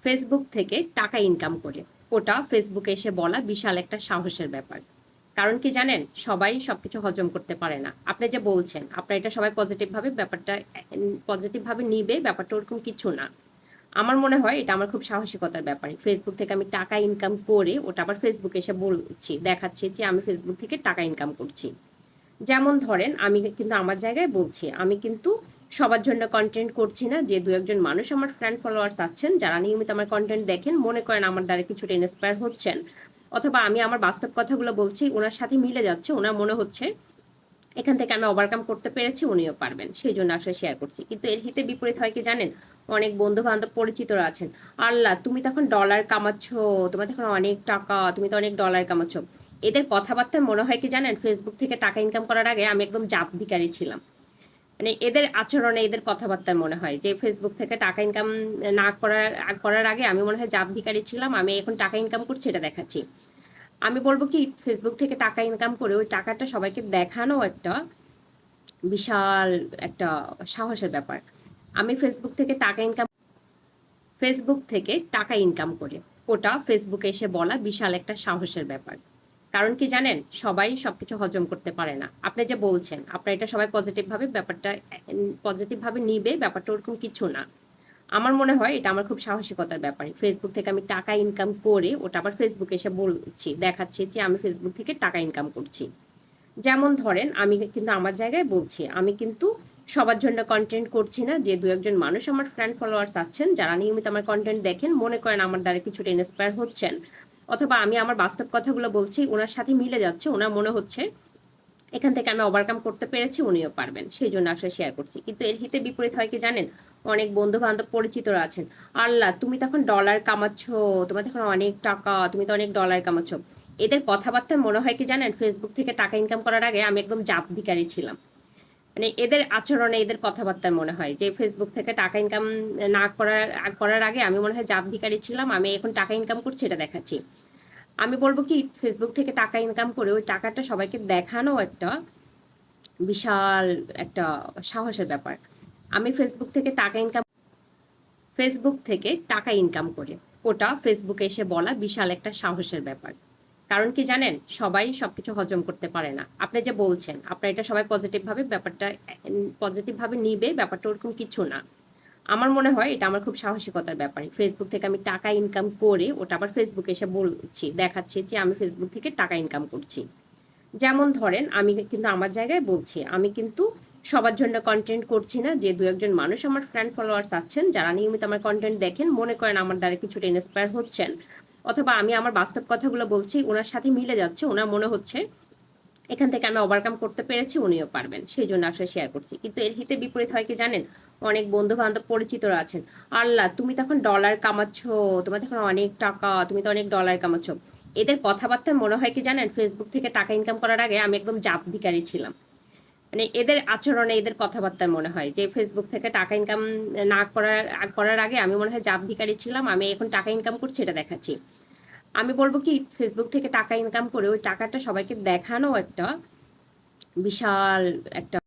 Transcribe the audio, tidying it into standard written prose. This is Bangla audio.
ফেসবুক থেকে টাকা ইনকাম করে ওটা ফেসবুকে এসে বলা বিশাল একটা সাহসের ব্যাপার। কারণ কি জানেন, সবাই সবকিছু হজম করতে পারে না। আপনি যে বলছেন আপনার এটা সবাই পজিটিভ ভাবে নিবে, ব্যাপারটা ওরকম কিছু না। আমার মনে হয় এটা আমার খুব সাহসিকতার ব্যাপার। ফেসবুক থেকে আমি টাকা ইনকাম করে ওটা আবার ফেসবুকে এসে বলছি, দেখাচ্ছি যে আমি ফেসবুক থেকে টাকা ইনকাম করছি। যেমন ধরেন, আমি কিন্তু আমার জায়গায় বলছি, আমি কিন্তু সবার জন্য কন্টেন্ট করছি না। যে দু একজন মানুষ আমার ফ্রেন্ড ফলোয়ার্স আছেন যারা নিয়মিত আমার কন্টেন্ট দেখেন, মনে করেন আমার দ্বারা কিছুটা ইন্সপায়ার হচ্ছেন, অথবা আমি আমার বাস্তব কথাগুলো বলছি, ওনার সাথে মিলে যাচ্ছে, ওনার মনে হচ্ছে এখান থেকে আমি ওভারকাম করতে পেরেছি, উনিও পারবেন, সেই জন্য আসলে শেয়ার করছি। কিন্তু এর হিতে বিপরীত হয় কি জানেন, অনেক বন্ধু বান্ধব পরিচিতরা আছেন, আল্লাহ তুমি তখন ডলার কামাচ্ছ, তোমার তখন অনেক টাকা, তুমি তো অনেক ডলার কামাচ্ছ। এদের কথাবার্তায় মনে হয় কি জানেন, ফেসবুক থেকে টাকা ইনকাম করার আগে আমি একদম জাত ভিখারি ছিলাম। মানে এদের আচরণে, এদের কথাবার্তায় মনে হয় যে ফেসবুক থেকে টাকা ইনকাম না করার আগে আমি মনে হয় জাত ভিখারি ছিলাম, আমি এখন টাকা ইনকাম করছি এটা দেখাচ্ছি। আমি বলবো কি, ফেসবুক থেকে টাকা ইনকাম করে ওই টাকাটা সবাইকে দেখানো একটা বিশাল একটা সাহসের ব্যাপার। আমি ফেসবুক থেকে টাকা ইনকাম করে ওটা ফেসবুকে এসে বলা বিশাল একটা সাহসের ব্যাপার। কারণ কি জানেন, সবাই সবকিছু হজম করতে পারে না। আপনি যে বলছেন আপনার এটা সবাই পজিটিভ ভাবে নিবে, ব্যাপারটা ওরকম কিছু না। আমার মনে হয় এটা আমার খুব সাহসিকতার ব্যাপার। ফেসবুক থেকে আমি টাকা ইনকাম করে ওটা আবার ফেসবুকে এসে বলছি, দেখাচ্ছি যে আমি ফেসবুক থেকে টাকা ইনকাম করছি। যেমন ধরেন, আমি কিন্তু আমার জায়গায় বলছি, আমি কিন্তু সবার জন্য কন্টেন্ট করছি না। যে দু একজন মানুষ আমার ফ্রেন্ড ফলোয়ার্স আছেন যারা নিয়মিত আমার কন্টেন্ট দেখেন, মনে করেন আমার দ্বারা কিছুটা ইন্সপায়ার হচ্ছেন, অথবা আমি আমার বাস্তব কথাগুলো বলছি, ওনার সাথে মিলে যাচ্ছে, ওনার মনে হচ্ছে এখান থেকে আমি ওভারকাম করতে পেরেছি, উনিও পারবেন, সেই জন্য আসলে শেয়ার করছি। কিন্তু এর হিতে বিপরীত হয় কি জানেন, অনেক বন্ধু বান্ধব পরিচিতরা আছেন, আল্লাহ তুমি তখন ডলার কামাচ্ছ, তোমার তখন অনেক টাকা, তুমি তো অনেক ডলার কামাচ্ছ। এদের কথাবার্তায় মনে হয় কি জানেন, ফেসবুক থেকে টাকা ইনকাম করার আগে আমি একদম জাত ভিখারি ছিলাম। মানে এদের আচরণে, এদের কথাবার্তায় মনে হয় যে ফেসবুক থেকে টাকা ইনকাম না করার আগে আমি মনে হয় জাত ভিখারি ছিলাম, আমি এখন টাকা ইনকাম করছি এটা দেখাচ্ছি। আমি বলবো কি, ফেসবুক থেকে টাকা ইনকাম করে ওই টাকাটা সবাইকে দেখানো একটা বিশাল একটা সাহসের ব্যাপার। আমি ফেসবুক থেকে টাকা ইনকাম করে ওটা ফেসবুকে এসে বলা বিশাল একটা সাহসের ব্যাপার। কারণ কি জানেন, সবাই সবকিছু হজম করতে পারে না। আপনি যে বলছেন আপনার এটা সবাই পজিটিভ ভাবে নিবে, ব্যাপারটা ওরকম কিছু না। আমার মনে হয় এটা আমার খুব সাহসিকতার ব্যাপার। ফেসবুক থেকে আমি টাকা ইনকাম করে ওটা আবার ফেসবুকে এসে বলছি, দেখাচ্ছি যে আমি ফেসবুক থেকে টাকা ইনকাম করছি। যেমন ধরেন, আমি কিন্তু আমার জায়গায় বলছি, আমি কিন্তু সবার জন্য কন্টেন্ট করছি না। যে দু একজন মানুষ আমার ফ্রেন্ড ফলোয়ার্স আছেন যারা নিয়মিত আমার কন্টেন্ট দেখেন, মনে করেন আমার দ্বারা কিছুটা ইন্সপায়ার হচ্ছেন, অথবা আমি আমার বাস্তব কথাগুলো বলছি, ওনার সাথে মিলে যাচ্ছে, ওনার মনে হচ্ছে এখান থেকে আমি ওভারকাম করতে পেরেছি, উনিও পারবেন, সেই জন্য আসলে শেয়ার করছি। কিন্তু এর হিতে বিপরীত হয় কি জানেন, অনেক বন্ধু বান্ধব পরিচিতরা আছেন, আল্লাহ তুমি তখন ডলার কামাচ্ছ, তোমার তখন অনেক টাকা, তুমি তো অনেক ডলার কামাচ্ছ। এদের কথাবার্তায় মনে হয় কি জানেন, ফেসবুক থেকে টাকা ইনকাম করার আগে আমি একদম জাত ভিখারি ছিলাম। মানে এদের আচরণে, এদের কথাবার্তায় মনে হয় যে ফেসবুক থেকে টাকা ইনকাম না করার আগে আমি মনে হয় জাত ভিখারি ছিলাম, আমি এখন টাকা ইনকাম করছি এটা দেখাচ্ছি। আমি বলবো কি, ফেসবুক থেকে টাকা ইনকাম করে ওই টাকাটা সবাইকে দেখানো একটা বিশাল একটা